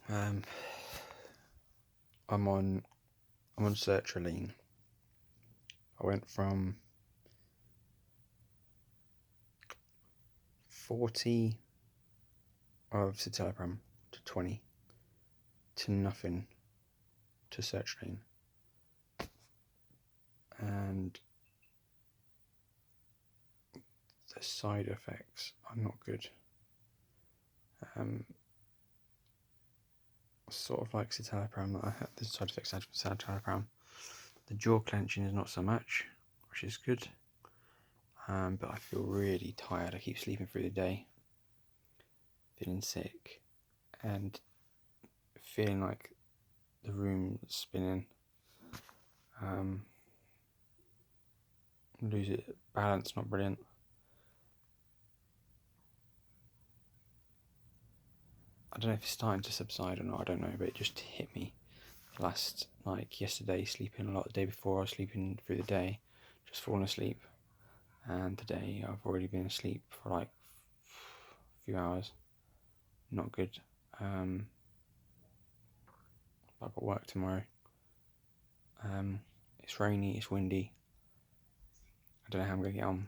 I'm on sertraline. I went from 40 of citalopram to 20 to nothing to sertraline, and the side effects are not good. Sort of like citalopram, I had the side effects I had from citalopram. The jaw clenching is not so much, which is good. But I feel really tired. I keep sleeping through the day, feeling sick, and feeling like the room's spinning. Lose it, balance not brilliant. I don't know if it's starting to subside or not, I don't know, but it just hit me last, like yesterday, sleeping a lot. The day before I was sleeping through the day, just falling asleep, and today I've already been asleep for like a few hours. Not good. I've got work tomorrow. It's rainy, it's windy. I don't know how I'm going to get on.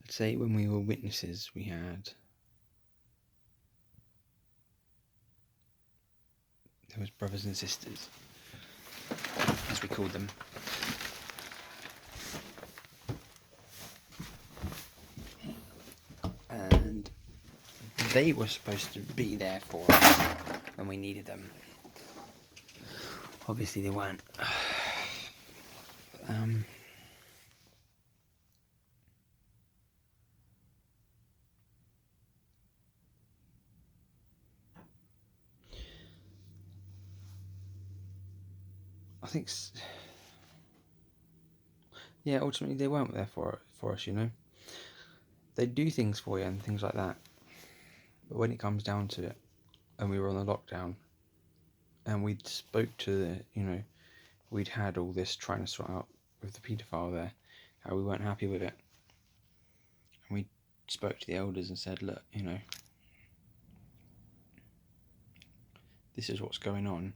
Let's say when we were witnesses, we had, there was brothers and sisters, as we called them. And they were supposed to be there for us when we needed them. Obviously they weren't. I think, yeah, ultimately they weren't there for us, you know. They do things for you and things like that, but when it comes down to it, and we were on the lockdown, and we'd spoke to the, you know, we'd had all this trying to sort out with the paedophile there, how we weren't happy with it, and we spoke to the elders and said, look, you know, this is what's going on,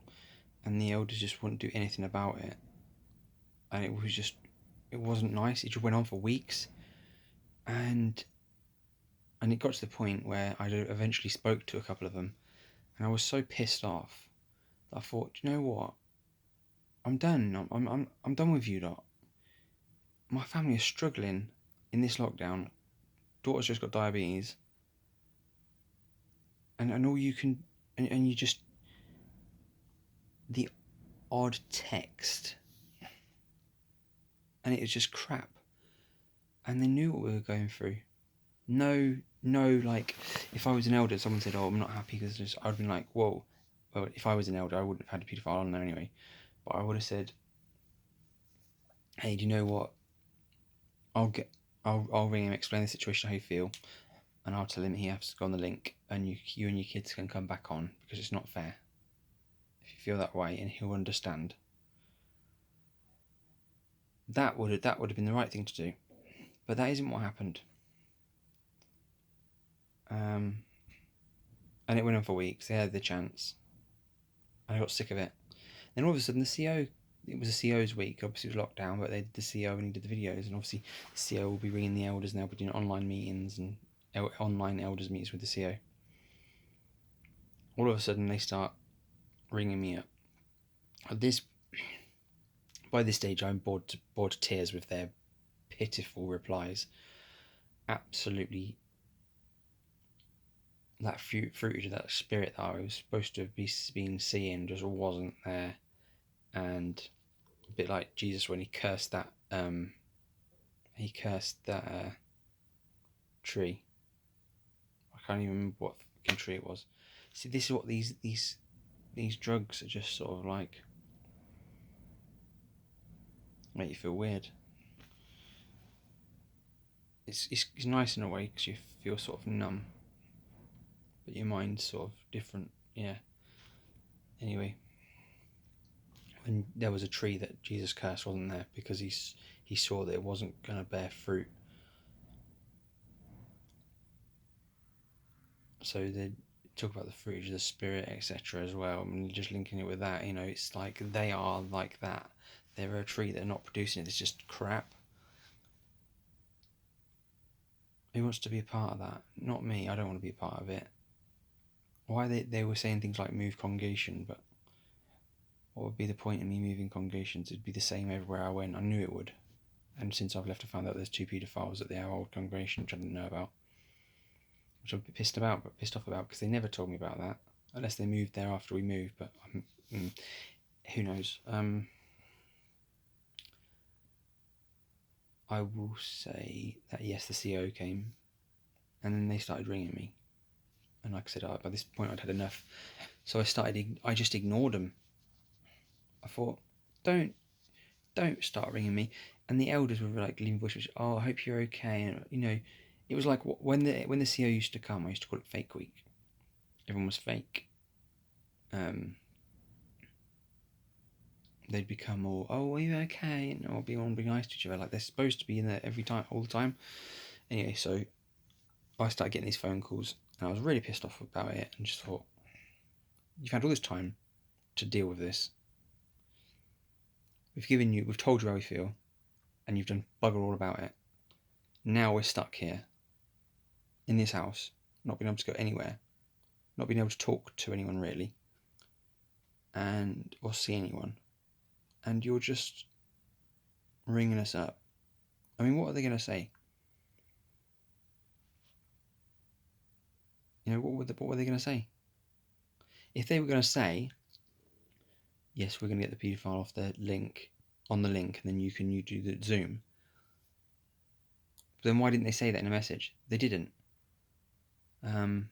and the elders just wouldn't do anything about it, and it wasn't nice. It just went on for weeks, and it got to the point where I eventually spoke to a couple of them, and I was so pissed off that I thought, you know what, I'm done. I'm done with you lot. My family is struggling in this lockdown. Daughter's just got diabetes, and all you can, and you just, the odd text, and it was just crap, and they knew what we were going through. No, like, if I was an elder, someone said, oh, I'm not happy because I'd have been like, whoa. Well, if I was an elder, I wouldn't have had a paedophile on there anyway, but I would have said, hey, do you know what, I'll ring him, explain the situation, how you feel, and I'll tell him he has to go on the link, and you and your kids can come back on, because it's not fair. If you feel that way, and he'll understand. That would have been the right thing to do, but that isn't what happened. And it went on for weeks. They had the chance, and I got sick of it. Then all of a sudden, the CO, it was the CO's week. Obviously, it was lockdown, but they did the CO and he did the videos, and obviously, the CO will be ringing the elders, and they'll be doing online meetings and online elders meetings with the CO. All of a sudden, they start ringing me up. By this stage, I'm bored to tears with their pitiful replies. Absolutely, that fruitage of that spirit that I was supposed to have been seeing just wasn't there, and a bit like Jesus when he cursed that tree. I can't even remember what fucking tree it was. See, this is what these drugs are just sort of like, make you feel weird. It's nice in a way because you feel sort of numb, but your mind's sort of different. Yeah. Anyway, when there was a tree that Jesus cursed wasn't there because he saw that it wasn't going to bear fruit. So they talk about the fruit of the spirit, etc. as well. I mean, just linking it with that, it's like they are like that. They're a tree that are not producing it. It's just crap. Who wants to be a part of that? Not me. I don't want to be a part of it. Why they were saying things like move congregation, but what would be the point in me moving congregations? It'd be the same everywhere I went. I knew it would. And since I've left, I found out there's 2 paedophiles at the old congregation, which I didn't know about. Which I'm a bit pissed off about, because they never told me about that. Unless they moved there after we moved, but who knows? I will say that yes, the CO came, and then they started ringing me. And like I said, by this point I'd had enough. So I just ignored them. I thought, don't start ringing me. And the elders were like leaving voices. Oh, I hope you're okay. And it was like when the CO used to come, I used to call it fake week. Everyone was fake. They'd become all, oh, are you okay? And everyone be nice to each other, like they're supposed to be in there every time, all the time. Anyway, so I started getting these phone calls, and I was really pissed off about it, and just thought, you've had all this time to deal with this. We've told you how we feel, and you've done bugger all about it. Now we're stuck here in this house, not being able to go anywhere, not being able to talk to anyone really, or see anyone, and you're just ringing us up. I mean, what are they going to say? What were they going to say? If they were going to say, yes, we're going to get the paedophile off the link, and then you do the Zoom. But then why didn't they say that in a message? They didn't. I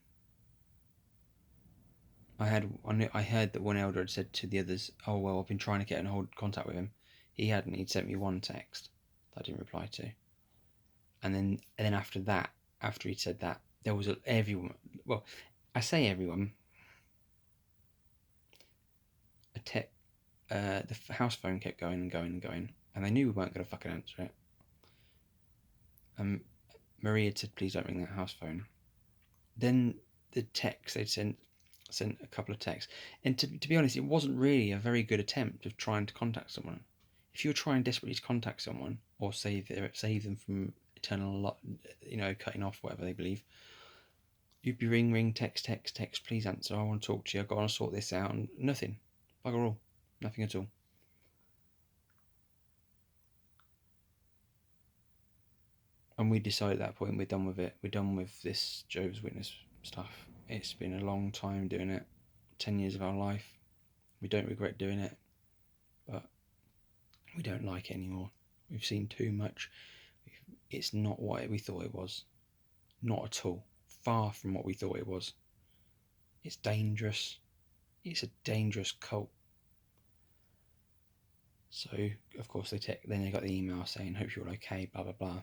heard that one elder had said to the others, "Oh well, I've been trying to get in hold contact with him. He hadn't. He'd sent me one text that I didn't reply to." And then after that, after he'd said that, there was everyone. Well, I say everyone. The house phone kept going and going and going, and they knew we weren't going to fucking answer it. Marie had said, "Please don't ring that house phone." Then the text they'd sent a couple of texts, and to be honest, it wasn't really a very good attempt of trying to contact someone. If you're trying desperately to contact someone or save them from eternal, cutting off whatever they believe, you'd be ring, text, please answer, I want to talk to you, I've got to sort this out, and nothing, bugger all, nothing at all. And we decided at that point we're done with it. We're done with this Jehovah's Witness stuff. It's been a long time doing it, 10 years of our life. We don't regret doing it, but we don't like it anymore. We've seen too much. It's not what we thought it was. Not at all. Far from what we thought it was. It's dangerous. It's a dangerous cult. So, of course, then they got the email saying, "Hope you're okay, blah, blah, blah."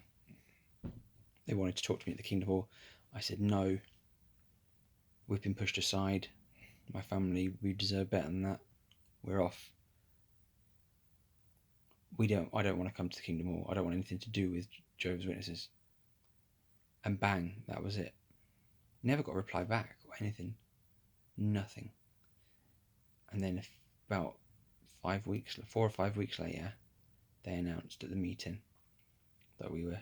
They wanted to talk to me at the Kingdom Hall. I said, no. We've been pushed aside. My family, we deserve better than that. We're off. I don't want to come to the Kingdom Hall. I don't want anything to do with Jehovah's Witnesses. And bang, that was it. Never got a reply back or anything. Nothing. And then about 4 or 5 weeks later, they announced at the meeting that we were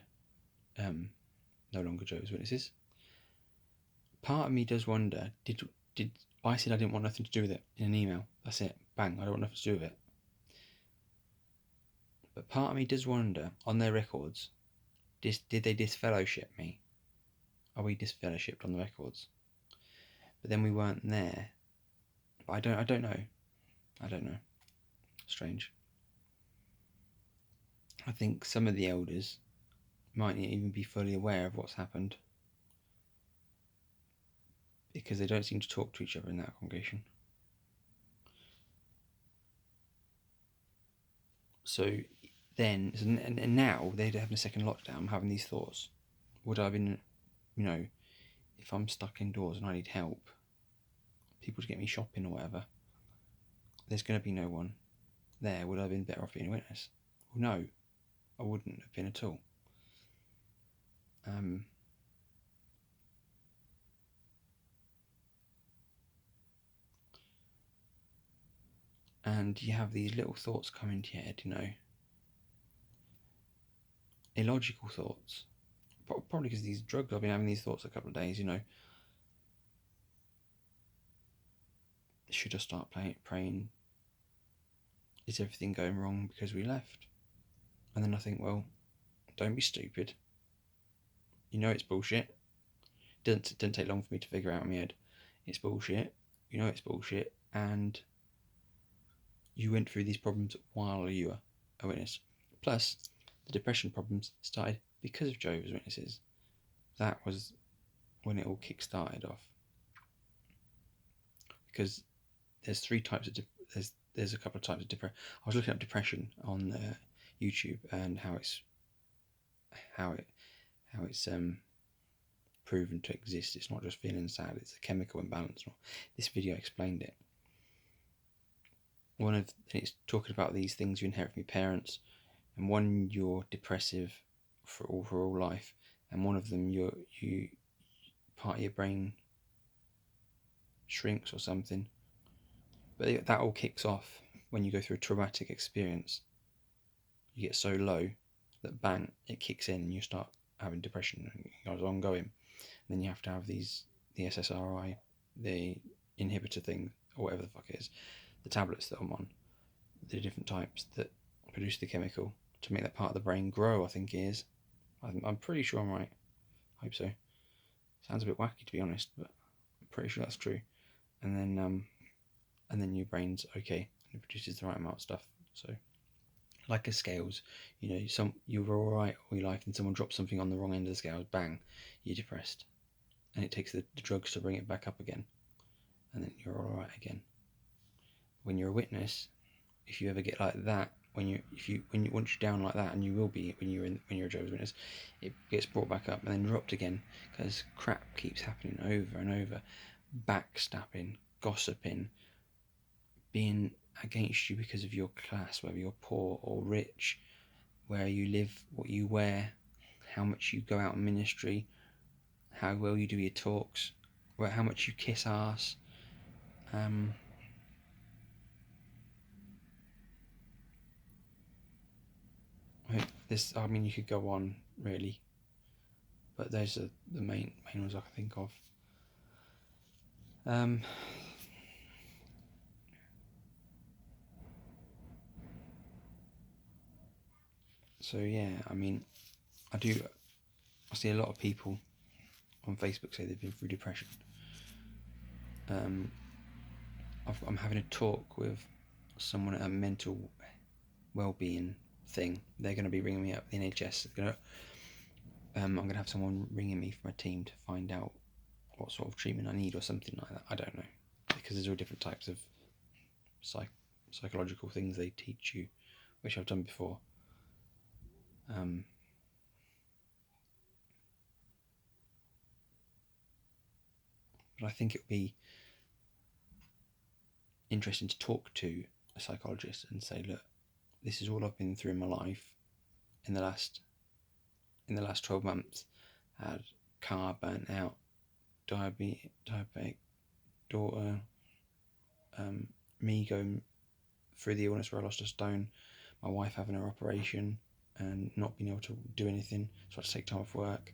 no longer Jehovah's Witnesses. Part of me does wonder, did I said I didn't want nothing to do with it in an email. That's it. Bang, I don't want nothing to do with it. But part of me does wonder, on their records, did they disfellowship me? Are we disfellowshipped on the records? But then we weren't there. But I don't know. I don't know. Strange. I think some of the elders might not even be fully aware of what's happened, because they don't seem to talk to each other in that congregation. So then, and now they're having a second lockdown, I'm having these thoughts. Would I have been, if I'm stuck indoors and I need help, people to get me shopping or whatever, there's going to be no one there. Would I have been better off being a witness? Well, no, I wouldn't have been at all. And you have these little thoughts come into your head, illogical thoughts. Probably because these drugs, I've been having these thoughts a couple of days, should I start praying? Is everything going wrong because we left? And then I think, well, don't be stupid. It's bullshit. It didn't take long for me to figure out in my head. It's bullshit. It's bullshit. And you went through these problems while you were a witness. Plus, the depression problems started because of Jehovah's Witnesses. That was when it all kick-started off. Because there's three types of there's a couple of types of depression. I was looking up depression on YouTube and how it's proven to exist. It's not just feeling sad; it's a chemical imbalance. This video explained it. It's talking about these things you inherit from your parents, and one you're depressive for all life, and one of them you part of your brain shrinks or something. But that all kicks off when you go through a traumatic experience. You get so low that bang, it kicks in and you start having depression and it goes ongoing. And then you have to have the SSRI, the inhibitor thing, or whatever the fuck it is, the tablets that I'm on, the different types that produce the chemical to make that part of the brain grow, I think it is. I'm pretty sure I'm right. I hope so. Sounds a bit wacky to be honest, but I'm pretty sure that's true. And then your brain's okay and it produces the right amount of stuff. So, like a scales, you were all right all your life, and someone drops something on the wrong end of the scales, bang, you're depressed, and it takes the drugs to bring it back up again, and then you're all right again. When you're a witness, if you ever get like that, once you're down like that, and you will be when you're a Jehovah's Witness, it gets brought back up and then dropped again because crap keeps happening over and over, backstabbing, gossiping, being against you because of your class, whether you're poor or rich, where you live, what you wear, how much you go out in ministry, how well you do your talks, how much you kiss ass. You could go on really, but those are the main ones I can think of. So yeah, I see a lot of people on Facebook say they've been through depression. I'm having a talk with someone at a mental well-being thing. They're going to be ringing me up. The NHS. I'm going to have someone ringing me from a team to find out what sort of treatment I need or something like that. I don't know, because there's all different types of psychological things they teach you, which I've done before. But I think it would be interesting to talk to a psychologist and say, look, this is all I've been through in my life in the last 12 months. I had car burnt out, diabetic daughter, me going through the illness where I lost a stone, my wife having her operation and not being able to do anything, so I had to take time off work.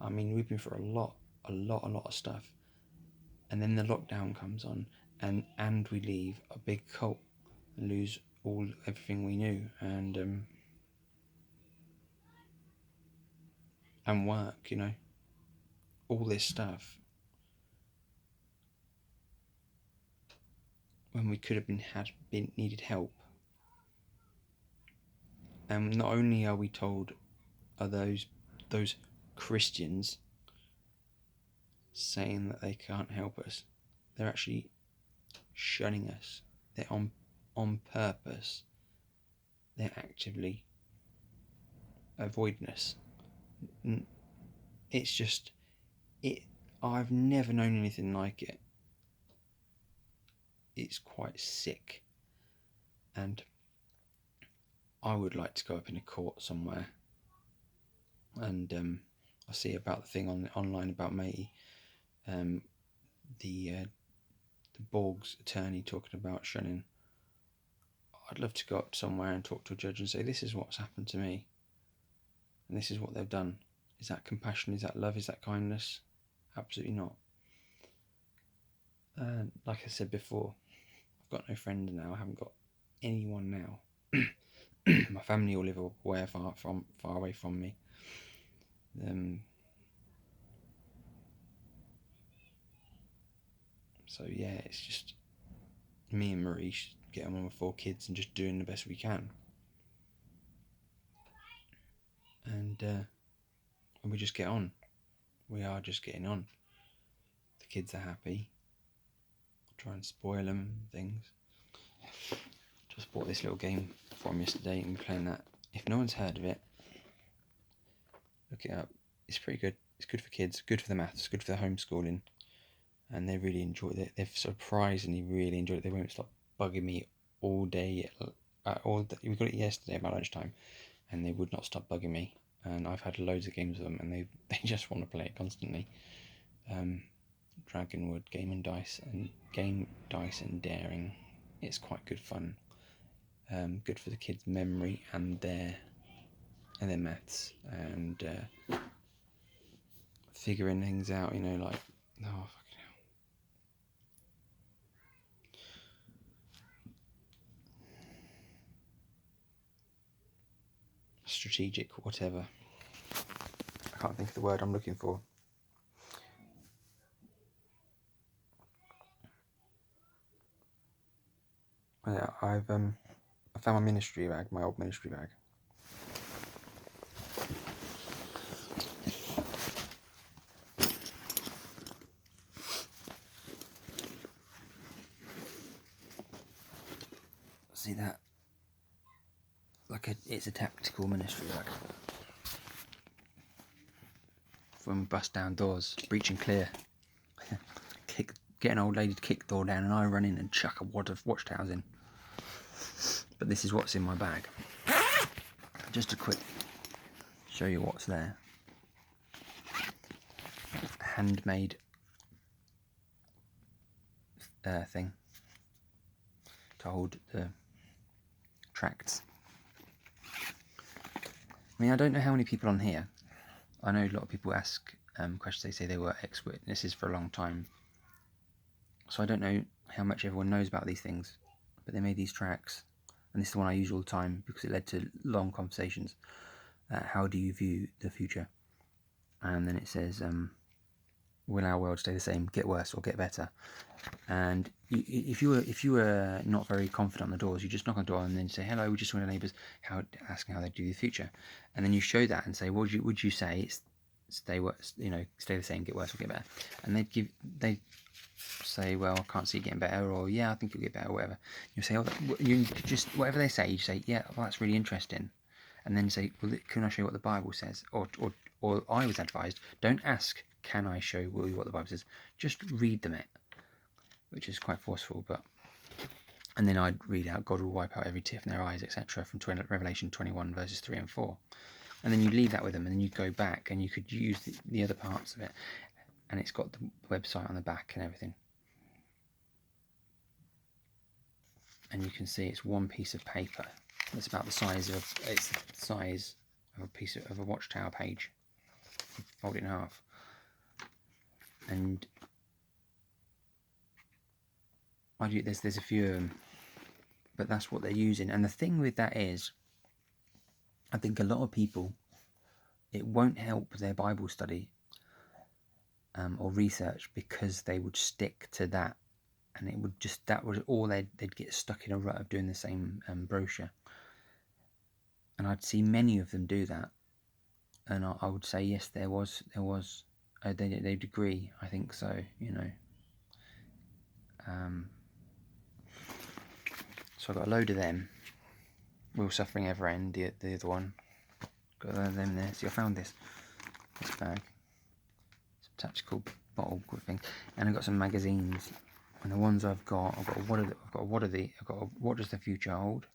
We've been through a lot of stuff. And then the lockdown comes on, and we leave a big cult and lose everything we knew, and work, all this stuff, when we could have been needed help. And not only are we told, are those Christians saying that they can't help us, they're actually shunning us. They're on purpose. They're actively avoiding us. It's just I've never known anything like it. it's quite sick, and I would like to go up in a court somewhere, and I see about the thing online about Matey, the Borg's attorney talking about shunning. I'd love to go up somewhere and talk to a judge and say, this is what's happened to me, and this is what they've done. Is that compassion? Is that love? Is that kindness? Absolutely not. Like I said before, I've got no friends now. I haven't got anyone now. My family all live away, far away from me. So yeah, it's just me and Marie getting on with 4 kids and just doing the best we can. And we just get on. We are just getting on. The kids are happy. Try and spoil them things. Just bought this little game for them yesterday and we're playing that. If no one's heard of it, look it up. It's pretty good. It's good for kids, good for the maths, good for the homeschooling, and they really enjoyed it. They've surprisingly really enjoyed it. They won't stop bugging me all day. We got it yesterday about lunchtime, and they would not stop bugging me. And I've had loads of games with them, and they just want to play it constantly. Dragonwood Game, Dice and Daring. It's quite good fun. Good for the kids' memory and their maths, and figuring things out. You know, like fucking hell. Strategic, whatever. I can't think of the word I'm looking for. Yeah, I found my ministry bag, my old ministry bag. See that? It's a tactical ministry bag. When we bust down doors, breach and clear. Get an old lady to kick the door down and I run in and chuck a wad of watchtowers in. But this is what's in my bag. Just a quick show you what's there. Handmade thing to hold the tracts. I mean, I don't know how many people on here. I know a lot of people ask questions. They say they were ex-witnesses for a long time. So I don't know how much everyone knows about these things. But they made these tracts. And this is the one I use all the time because it led to long conversations. How do you view the future? And then it says, will our world stay the same, get worse, or get better? And if you were not very confident on the doors, you just knock on the door and then say, hello, we just want our neighbours, asking how they do the future. And then you show that and say, would you say it's stay the same, get worse, or get better? And they say, well, I can't see it getting better, or yeah, I think it'll get better, or whatever. You say, you just whatever they say, you say, yeah, well, that's really interesting. And then say, well, can I show you what the Bible says? Or I was advised, don't ask, can I show you what the Bible says? Just read them it, which is quite forceful. And then I'd read out, God will wipe out every tear from their eyes, etc., from Revelation 21 verses 3 and 4. And then you leave that with them, and then you go back and you could use the other parts of it. And it's got the website on the back and everything. And you can see it's one piece of paper. It's about the size of a piece of a watchtower page. Fold it in half. And there's a few of them, but that's what they're using. And the thing with that is, I think a lot of people, it won't help their Bible study or research, because they would stick to that, and that was all they'd get stuck in a rut of doing the same brochure. And I'd see many of them do that, and I would say yes, there was they'd agree. I think so, So I got a load of them. Will Suffering Ever End, the other one. Got them there. See, I found this bag. Some tactical bottle good thing. And I got some magazines. And the ones I've got what does the future hold?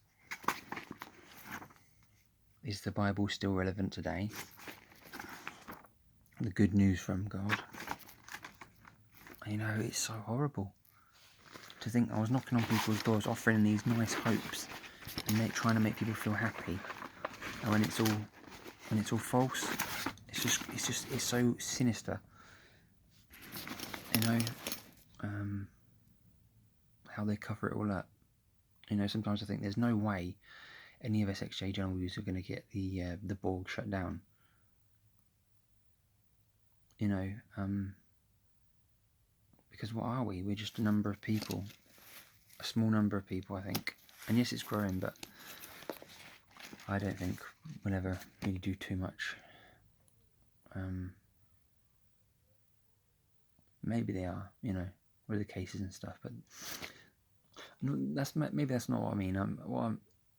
Is the Bible still relevant today? The good news from God. You know, it's so horrible to think I was knocking on people's doors, offering these nice hopes, and trying to make people feel happy. And when it's all false, it's so sinister. You know, how they cover it all up. You know, sometimes I think there's no way any of us Exjws are going to get the Borg shut down. You know, because what are we? We're just a number of people, a small number of people, I think. And yes, it's growing, but I don't think we'll ever really do too much. Maybe they are, you know, with the cases and stuff, but maybe that's not what I mean.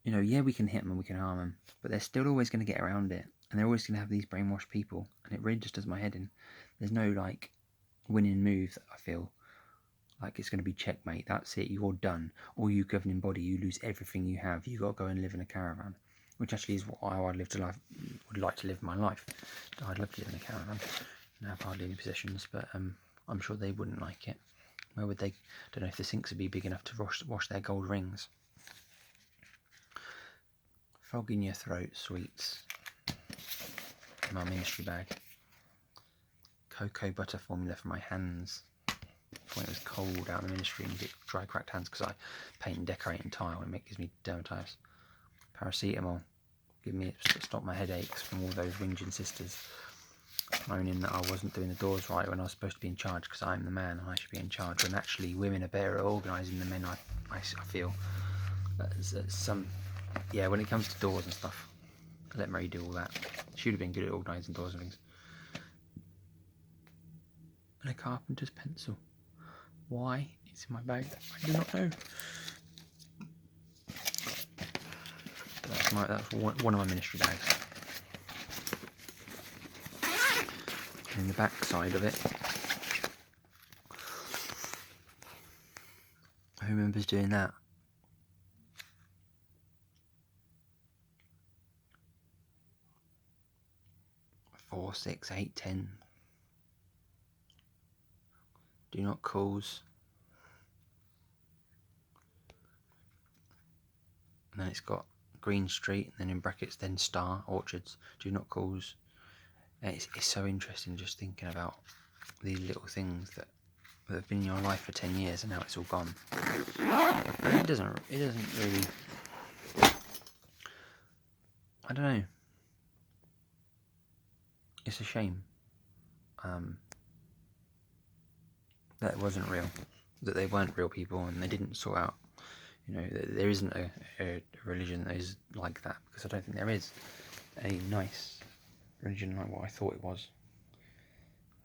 You know, yeah, we can hit them and we can harm them, but they're still always going to get around it, and they're always going to have these brainwashed people, and it really just does my head in. There's no like winning move that I feel like it's going to be checkmate. That's it. You're done. Or you governing body, you lose everything you have. You got to go and live in a caravan, which actually is how I'd would like to live my life. I'd love to live in a caravan and have hardly any possessions, but I'm sure they wouldn't like it. Where would they? Don't know if the sinks would be big enough to wash their gold rings. Frog in your throat sweets. My ministry bag. Cocoa butter formula for my hands. When it was cold out in the ministry and get dry cracked hands because I paint and decorate and tile and it gives me dermatitis. Paracetamol. Stop my headaches from all those whinging sisters moaning that I wasn't doing the doors right when I was supposed to be in charge because I'm the man and I should be in charge, when actually women are better at organising than men. I feel when it comes to doors and stuff, let Mary do all that. She would have been good at organising doors and things. And a carpenter's pencil. Why it's in my bag, I do not know. That's one of my ministry bags. And the back side of it, who remembers doing that? Four, 6, 8, 10. Do not calls. And then it's got Green Street, and then in brackets, then Star Orchards. Do not calls. And it's so interesting just thinking about these little things that have been in your life for 10 years, and now it's all gone. And it doesn't really. I don't know. It's a shame that it wasn't real, that they weren't real people, and they didn't sort out. You know, there isn't a religion that is like that, because I don't think there is a nice religion like what I thought it was.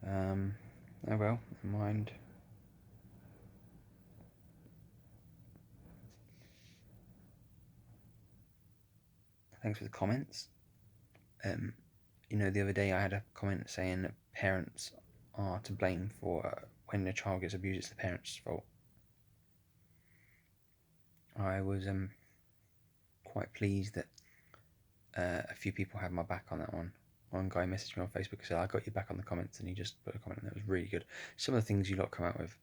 Oh well, never mind. Thanks for the comments. You know, the other day I had a comment saying that parents are to blame for when a child gets abused, it's the parents' fault. I was quite pleased that a few people had my back on that one. One guy messaged me on Facebook and said, I got your back on the comments, and he just put a comment that was really good. Some of the things you lot come out with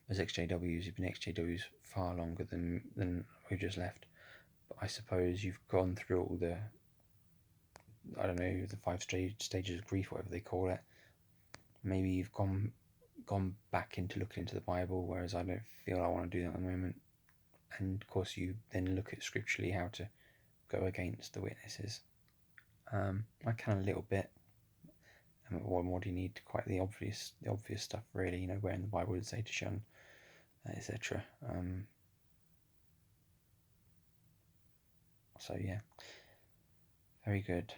as XJWs, you've been XJWs far longer than we've just left. But I suppose you've gone through all the, I don't know, the 5 stages of grief, whatever they call it. Maybe you've gone back into looking into the Bible, whereas I don't feel I want to do that at the moment. And of course you then look at scripturally how to go against the witnesses. I can a little bit. What do you need? Quite the obvious stuff, really. You know, where in the Bible would say to shun, etc. So yeah, very good.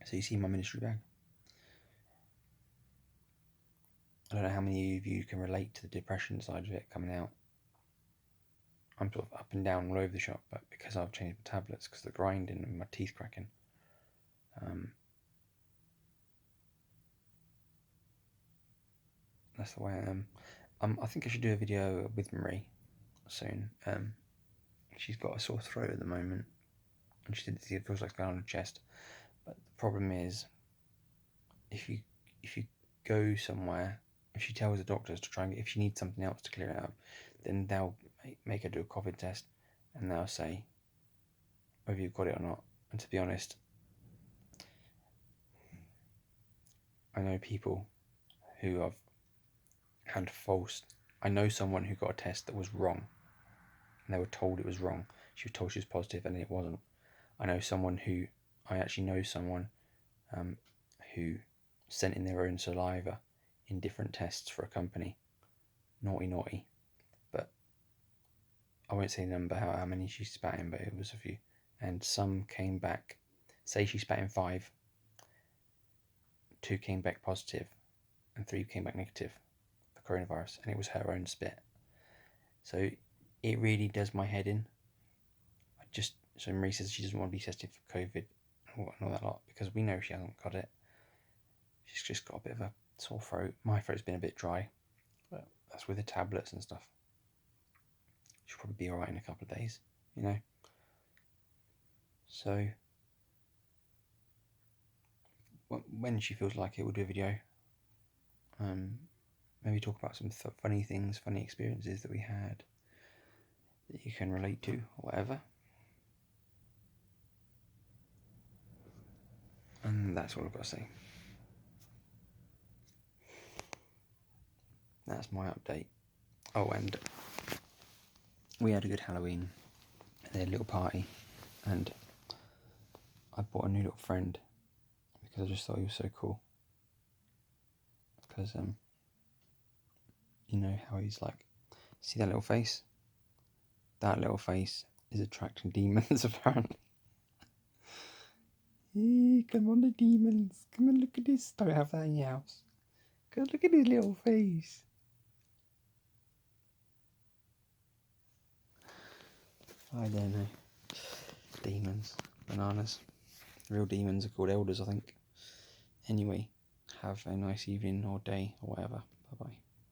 So you see my ministry bag. I don't know how many of you can relate to the depression side of it coming out. I'm sort of up and down all over the shop, but because I've changed my tablets, because of the grinding and my teeth cracking, That's the way I am. I think I should do a video with Marie soon. She's got a sore throat at the moment, and she said it feels like it's going on her chest. But the problem is, if you go somewhere, if she tells the doctors to try and if she needs something else to clear it up, then they'll make her do a COVID test, and they'll say whether you've got it or not. And to be honest, I know people who have had false. I know someone who got a test that was wrong, and they were told it was wrong. She was told she was positive, and it wasn't. I actually know someone who sent in their own saliva in different tests for a company. Naughty. But I won't say the number, how many she spat in, but it was a few. And some came back, say she spat in 5, 2 came back positive, and 3 came back negative for coronavirus, and it was her own spit. So it really does my head in. So Marie says she doesn't want to be tested for COVID and all that lot, because we know she hasn't got it. She's just got a bit of a sore throat. My throat's been a bit dry, but that's with the tablets and stuff. She'll probably be alright in a couple of days, you know. So when she feels like it, we'll do a video. Maybe talk about some funny things, funny experiences that we had that you can relate to, or whatever. And that's all I've got to say. That's my update. Oh, and we had a good Halloween. They had a little party, and I bought a new little friend because I just thought he was so cool. Because you know how he's like, see that little face? That little face is attracting demons, apparently. Hey, come on, the demons. Come and look at this. Don't have that in your house. Because look at his little face. I don't know. Demons. Bananas. Real demons are called elders, I think. Anyway, have a nice evening or day or whatever. Bye-bye.